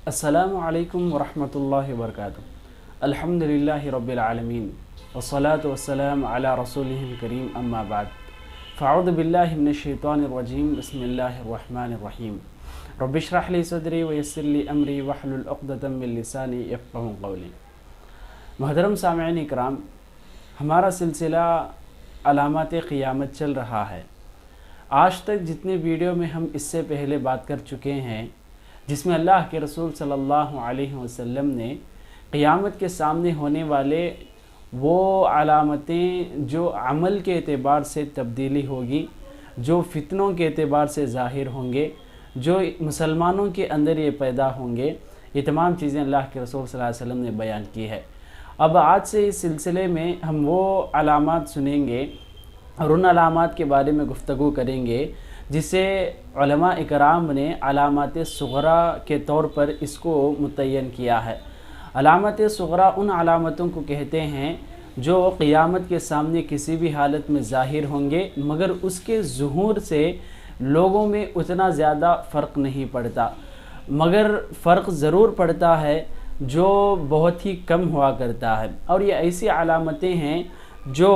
अस्सलामु अलैकुम वरहमतुल्लाहि वबरकातुहू। अल्हम्दुलिल्लाहि रब्बिल आलमीन वस्सलातु वस्सलामु अला रसूलिहिल करीम अम्मा बाद। फ़अऊज़ु बिल्लाहि मिनश शैतानिर रजीम बिस्मिल्लाहिर रहमानिर रहीम। रब्बि इश्रह ली सदरी व यस्सिर ली अमरी वहलुल उक़दतम मिन लिसानी यफ़क़हू क़ौली। मुहतरम सामिईन इकराम, हमारा सिलसिला अलामात क़ियामत चल रहा है। आज तक जितने वीडियो में हम इससे पहले बात कर चुके हैं, जिसमें अल्लाह के रसूल सल्लल्लाहु अलैहि वसल्लम ने क़ियामत के सामने होने वाले वो अलामतें जो अमल के एतबार से तब्दीली होगी, जो फितनों के एतबार से ज़ाहिर होंगे, जो मुसलमानों के अंदर ये पैदा होंगे, ये तमाम चीज़ें अल्लाह के रसूल सल्लल्लाहु अलैहि वसल्लम ने बयान की है। अब आज से इस सिलसिले में हम वो अलामात सुनेंगे और उन अलामात के बारे में गुफ्तगू करेंगे जिसे उलमा इकराम ने अलामात सुग़रा के तौर पर इसको मुतय्यन किया है। अलामत सुग़रा उन अलामतों को कहते हैं जो क़ियामत के सामने किसी भी हालत में ज़ाहिर होंगे, मगर उसके ज़ुहूर से लोगों में उतना ज़्यादा फ़र्क नहीं पड़ता, मगर फ़र्क ज़रूर पड़ता है जो बहुत ही कम हुआ करता है। और ये ऐसी अलामतें हैं जो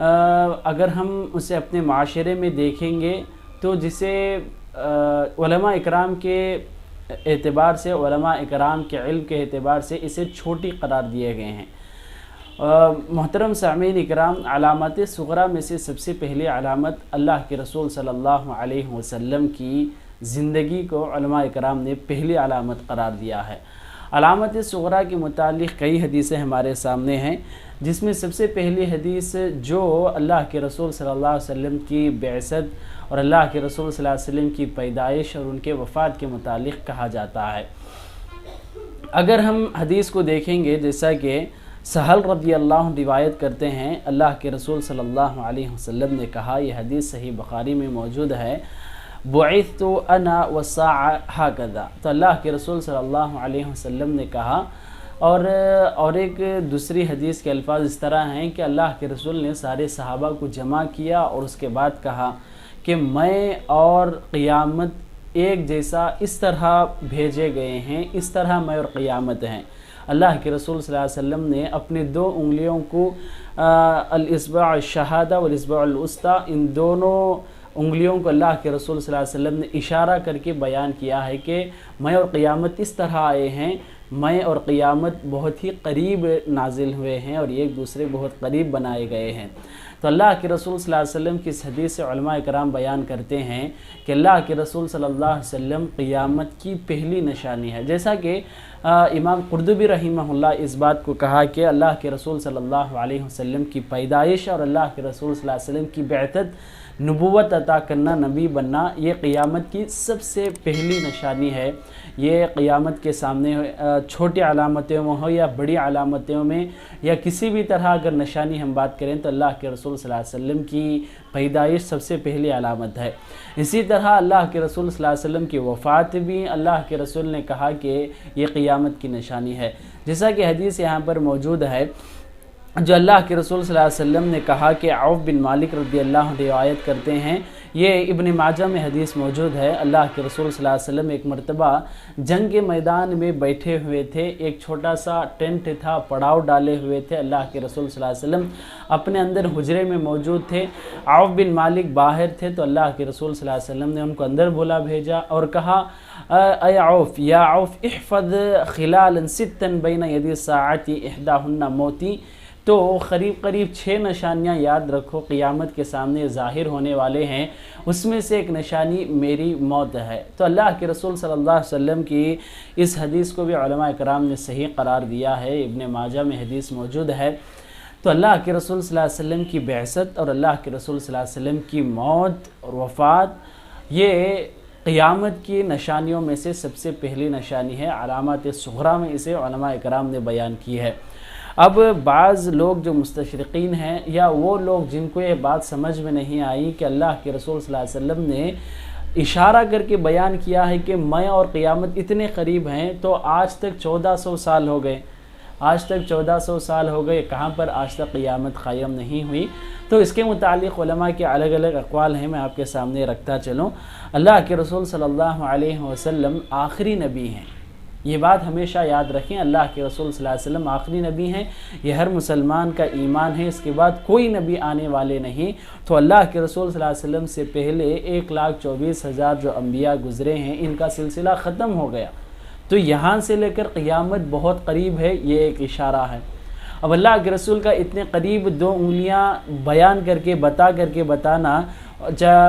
अगर हम उसे अपने माशरे में देखेंगे तो जिसे उलमा इकराम के एतबार से, उलमा इकराम के इल्म के एतबार से इसे छोटी करार दिए गए हैं। मोहतरम सामीन इकराम, अलामत सुग़रा में से सबसे पहली अलामत अल्लाह के रसूल सल्लल्लाहु अलैहि वसल्लम की ज़िंदगी को उलमा इकराम ने पहली अलामत करार दिया है। अलामत सुग़रा के मुतालिक कई हदीसें हमारे सामने हैं, जिसमें सबसे पहली हदीस जो अल्लाह के रसूल सल्लल्लाहु अलैहि वसल्लम की बेअसत और अल्लाह के रसूल सल्लल्लाहु अलैहि वसल्लम की पैदाइश और उनके वफ़ात के मुतालिक कहा जाता है। अगर हम हदीस को देखेंगे, जैसा कि सहल रज़ी अल्लाह अन्हु रिवायत करते हैं, अल्लाह के रसूल सल्लल्लाहु अलैहि वसल्लम ने कहा, यह हदीस सही बुखारी में मौजूद है, बुइस्तु अना वस्साअ हकज़ा। तो अल्लाह के रसूल सल्लल्लाहु अलैहि वसल्लम ने कहा, और एक दूसरी हदीस के अल्फाज इस तरह हैं कि अल्लाह के रसूल ने सारे सहाबा को जमा किया और उसके बाद कहा कि मैं और क़ियामत एक जैसा इस तरह भेजे गए हैं, इस तरह मैं और क़ियामत हैं। अल्लाह के रसूल सल्लल्लाहु अलैहि वसल्लम ने अपने दो उंगलियों को अल-इस्बा अश-शहादा वल इस्बा अल-वुस्ता, इन दोनों उंगलियों को अल्लाह के रसूल सल्लल्लाहु अलैहि वसल्लम ने इशारा करके बयान किया है कि मैं और क़ियामत इस तरह आए हैं, मैं और क़ियामत बहुत ही करीब नाजिल हुए हैं और एक दूसरे बहुत करीब बनाए गए हैं। तो अल्लाह के रसूल सल्लल्लाहु अलैहि वसल्लम की इस हदीस से उलमा इकराम बयान करते हैं कि अल्लाह के रसूल सल्लल्लाहु अलैहि वसल्लम क़ियामत की पहली निशानी है। जैसा कि इमाम कुर्तुबी रहिमहुल्लाह इस बात को कहा कि अल्लाह के रसूल सल्लल्लाहु अलैहि वसल्लम की पैदाइश और अल्लाह के रसूल सल्लल्लाहु अलैहि वसल्लम की बेअतत, नबूवत अता करना, नबी बनना, ये क़ियामत की सबसे पहली निशानी है। ये क़ियामत के सामने छोटी अलामतों में हो या बड़ी अलामतों में या किसी भी तरह अगर निशानी हम बात करें तो अल्लाह के रसूल सल्लल्लाहु अलैहि वसल्लम की पैदाइश सबसे पहली अलामत है। इसी तरह अल्लाह के रसूल सल्लल्लाहु अलैहि वसल्लम की वफ़ात भी अल्लाह के रसूल ने कहा कि ये क़ियामत की निशानी है। जैसा कि हदीस यहाँ पर मौजूद है, जो अल्लाह के रसूल सल्लल्लाहु अलैहि वसल्लम ने कहा कि औफ़ बिन मालिक रज़ी अल्लाह अन्हु रिवायत करते हैं, ये इब्न माजा में हदीस मौजूद है, अल्लाह के रसूल सल्लल्लाहु अलैहि वसल्लम एक मरतबा जंग के मैदान में बैठे हुए थे, एक छोटा सा टेंट था, पड़ाव डाले हुए थे। अल्लाह के रसूल सल्लल्लाहु अलैहि वसल्लम अपने अंदर हुजरे में मौजूद थे, औफ़ बिन मालिक बाहर थे, तो अल्लाह के रसूल सल्लल्लाहु अलैहि वसल्लम ने उनको अंदर बुला भेजा और कहा, अय औफ़ या औफ़ इहफ़ज़ खिलालन सित्तन बैन यदी साअती इहदाहुन्ना मौती। तो करीब करीब 6 निशानियाँ याद रखो क़ियामत के सामने ज़ाहिर होने वाले हैं, उसमें से एक निशानी मेरी मौत है। तो अल्लाह के रसूल सल्लल्लाहु अलैहि वसल्लम की इस हदीस को भी उलमा इकराम ने सही करार दिया है, इब्न माजा में हदीस मौजूद है। तो अल्लाह के रसूल सल्लल्लाहु अलैहि वसल्लम की बेअसत और अल्लाह के रसूल सल्लल्लाहु अलैहि वसल्लम की मौत और वफ़ात, ये क़ियामत की निशानियों में से सबसे पहली निशानी है। अलामत सुग़रा में इसे उलमा इकराम ने बयान की है। अब बाज़ लोग जो मुस्तशरिकीन हैं या वो लोग जिनको ये बात समझ में नहीं आई कि अल्लाह के रसूल सल्लल्लाहु अलैहि वसल्लम ने इशारा करके बयान किया है कि मैं और क़ियामत इतने करीब हैं, तो आज तक 1400 साल हो गए, आज तक 1400 साल हो गए, कहाँ पर आज तक क़ियामत क़ायम नहीं हुई। तो इसके मुतालिक उलमा के अलग अलग अक़वाल हैं, मैं आपके सामने रखता चलूँ। अल्लाह के रसूल सल्लल्लाहु अलैहि वसल्लम आखिरी नबी हैं, یہ بات ہمیشہ یاد رکھیں، اللہ کے رسول صلی اللہ علیہ وسلم آخری نبی ہیں، یہ ہر مسلمان کا ایمان ہے، اس کے بعد کوئی نبی آنے والے نہیں۔ تو اللہ کے رسول صلی اللہ علیہ وسلم سے پہلے 1,24,000 جو انبیاء گزرے ہیں، ان کا سلسلہ ختم ہو گیا، تو یہاں سے لے کر قیامت بہت قریب ہے، یہ ایک اشارہ ہے۔ اب اللہ کے رسول کا اتنے قریب 2 انگلیاں بیان کر کے بتانا،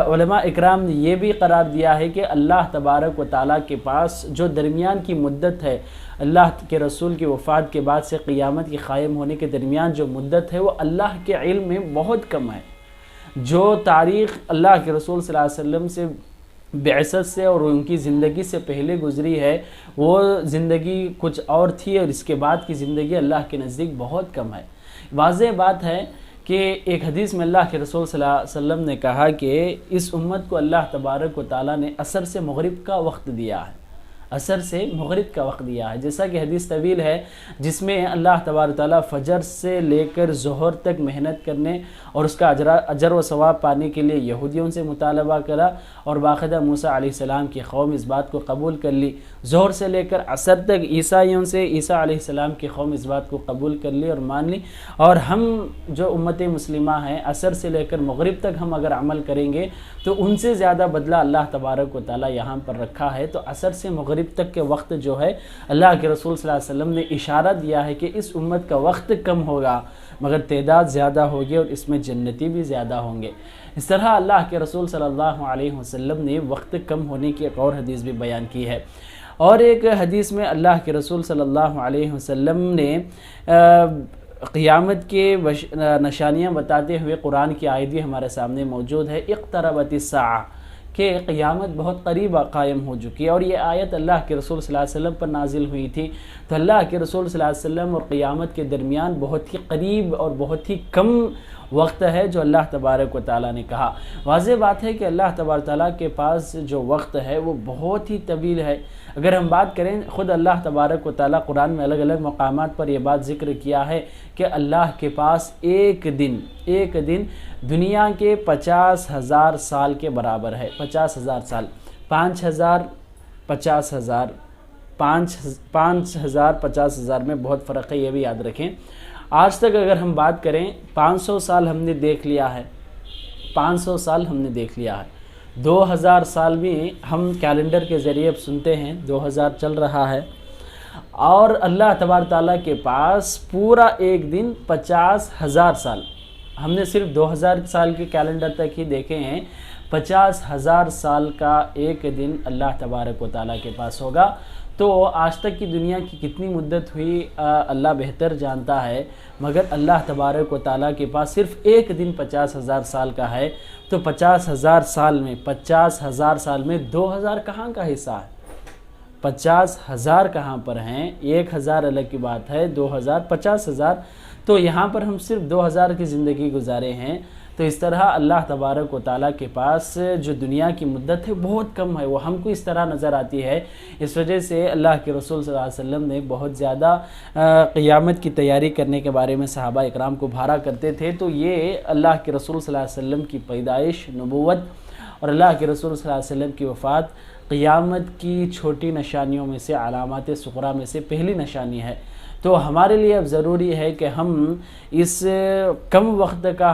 علماء اکرام نے یہ بھی قرار دیا ہے کہ اللہ تبارک و تعالیٰ کے پاس جو درمیان کی مدت ہے، اللہ کے رسول کی وفات کے بعد سے قیامت کے قائم ہونے کے درمیان جو مدت ہے، وہ اللہ کے علم میں بہت کم ہے۔ جو تاریخ اللہ کے رسول صلی اللہ علیہ وسلم سے بعثت سے اور ان کی زندگی سے پہلے گزری ہے، وہ زندگی کچھ اور تھی، اور اس کے بعد کی زندگی اللہ کے نزدیک بہت کم ہے۔ واضح بات ہے کہ ایک حدیث میں اللہ کے رسول صلی اللہ علیہ وسلم نے کہا کہ اس امت کو اللہ تبارک و تعالیٰ نے عصر سے مغرب کا وقت دیا ہے، عصر سے مغرب کا وقت دیا ہے، جیسا کہ حدیث طویل ہے جس میں اللہ تبارک و تعالیٰ فجر سے لے کر ظہر تک محنت کرنے اور اس کا اجر و ثواب پانے کے لیے یہودیوں سے مطالبہ کرا، اور باقاعدہ موسیٰ علیہ السلام کی قوم اس بات کو قبول کر لی۔ ظہر سے لے کر عصر تک عیسائیوں سے عیسیٰ علیہ السلام کی قوم اس بات کو قبول کر لی اور مان لی، اور ہم جو امت مسلمہ ہیں عصر سے لے کر مغرب تک ہم اگر عمل کریں گے تو ان سے زیادہ بدلہ اللہ تبارک و تعالیٰ یہاں پر رکھا ہے۔ تو عصر سے مغرب تک کے وقت جو ہے، اللہ کے رسول صلی اللہ علیہ وسلم نے اشارہ دیا ہے کہ اس امت کا وقت کم ہوگا مگر تعداد زیادہ ہوگی، اور اس میں جنتی بھی زیادہ ہوں گے۔ اس طرح اللہ کے رسول صلی اللہ علیہ وسلم نے وقت کم ہونے کی ایک اور حدیث بھی بیان کی ہے، اور ایک حدیث میں اللہ کے رسول صلی اللہ علیہ وسلم نے قیامت کے نشانیاں بتاتے ہوئے قرآن کی آیت بھی ہمارے سامنے موجود ہے، اقتربت الساعہ، کہ قیامت بہت قریب قائم ہو چکی ہے، اور یہ آیت اللہ کے رسول صلی اللہ علیہ وسلم پر نازل ہوئی تھی۔ تو اللہ کے رسول صلی اللہ علیہ وسلم اور قیامت کے درمیان بہت ہی قریب اور بہت ہی کم وقت ہے جو اللہ تبارک و تعالیٰ نے کہا۔ واضح بات ہے کہ اللہ تبارک و تعالیٰ کے پاس جو وقت ہے وہ بہت ہی طویل ہے۔ اگر ہم بات کریں، خود اللہ تبارک و تعالیٰ قرآن میں الگ الگ مقامات پر یہ بات ذکر کیا ہے کہ اللہ کے پاس ایک دن دنیا کے 50,000 سال کے برابر ہے۔ 50,000 سال، 5,000 50,000، 5,000 50,000 میں بہت فرق ہے، یہ بھی یاد رکھیں۔ آج تک اگر ہم بات کریں 500 سال ہم نے دیکھ لیا ہے، 500 سال ہم نے دیکھ لیا ہے، 2000 سال بھی ہم کیلنڈر کے ذریعے اب سنتے ہیں 2000 چل رہا ہے، اور اللہ تبارک تعالیٰ کے پاس پورا ایک دن 50,000 سال، ہم نے صرف 2000 سال کے کیلنڈر تک ہی دیکھے ہیں، 50,000 سال کا ایک دن اللہ تبارک و تعالیٰ کے پاس ہوگا۔ تو آج تک کی دنیا کی کتنی مدت ہوئی اللہ بہتر جانتا ہے، مگر اللہ تبارک و تعالیٰ کے پاس صرف ایک دن 50,000 سال کا ہے۔ تو 50,000 سال میں 2000 کہاں کا حصہ ہے؟ 50,000 کہاں پر ہیں؟ 1,000 الگ کی بات ہے، 2000 50,000، تو یہاں پر ہم صرف 2000 کی زندگی گزارے ہیں۔ تو اس طرح اللہ تبارک و تعالیٰ کے پاس جو دنیا کی مدت ہے بہت کم ہے، وہ ہم کو اس طرح نظر آتی ہے۔ اس وجہ سے اللہ کے رسول صلی اللہ علیہ وسلم نے بہت زیادہ قیامت کی تیاری کرنے کے بارے میں صحابہ اکرام کو بھارا کرتے تھے۔ تو یہ اللہ کے رسول صلی اللہ علیہ وسلم کی پیدائش، نبوت اور اللہ کے رسول صلی اللہ علیہ وسلم کی وفات قیامت کی چھوٹی نشانیوں میں سے، علامات صغریٰ میں سے پہلی نشانی ہے۔ تو ہمارے لیے اب ضروری ہے کہ ہم اس کم وقت کا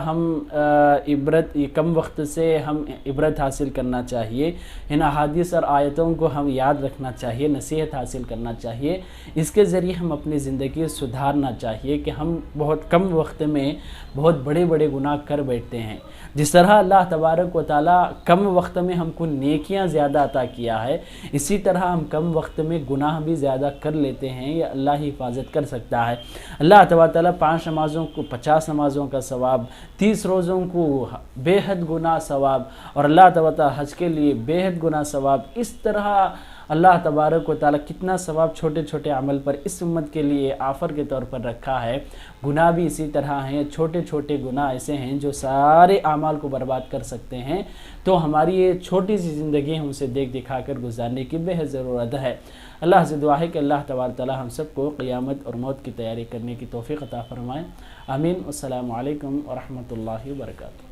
کم وقت سے ہم عبرت حاصل کرنا چاہیے، ان احادیث اور آیتوں کو ہم یاد رکھنا چاہیے، نصیحت حاصل کرنا چاہیے، اس کے ذریعے ہم اپنی زندگی سدھارنا چاہیے کہ ہم بہت کم وقت میں بہت بڑے بڑے گناہ کر بیٹھتے ہیں۔ جس طرح اللہ تبارک و تعالیٰ کم وقت میں ہم کو نیکیاں زیادہ عطا کیا ہے، اسی طرح ہم کم وقت میں گناہ بھی زیادہ کر لیتے ہیں، یا اللہ ہی حفاظت کر سکتا ہے۔ اللہ تبارک تعالیٰ 5 نمازوں کو 50 نمازوں کا ثواب، 30 روزوں کو بے حد گنا ثواب، اور اللہ تبارک تعالیٰ حج کے لیے بے حد گنا ثواب، اس طرح اللہ تبارک و تعالیٰ کتنا ثواب چھوٹے چھوٹے عمل پر اس امت کے لیے آفر کے طور پر رکھا ہے۔ گناہ بھی اسی طرح ہیں، چھوٹے چھوٹے گناہ ایسے ہیں جو سارے اعمال کو برباد کر سکتے ہیں۔ تو ہماری یہ چھوٹی سی زندگی ہم اسے دیکھ دکھا کر گزارنے کی بے حد ضرورت ہے۔ اللہ سے دعا ہے کہ اللہ تبارک تعالیٰ ہم سب کو قیامت اور موت کی تیاری کرنے کی توفیق عطا فرمائے۔ آمین۔ السلام علیکم ورحمۃ اللہ وبرکاتہ۔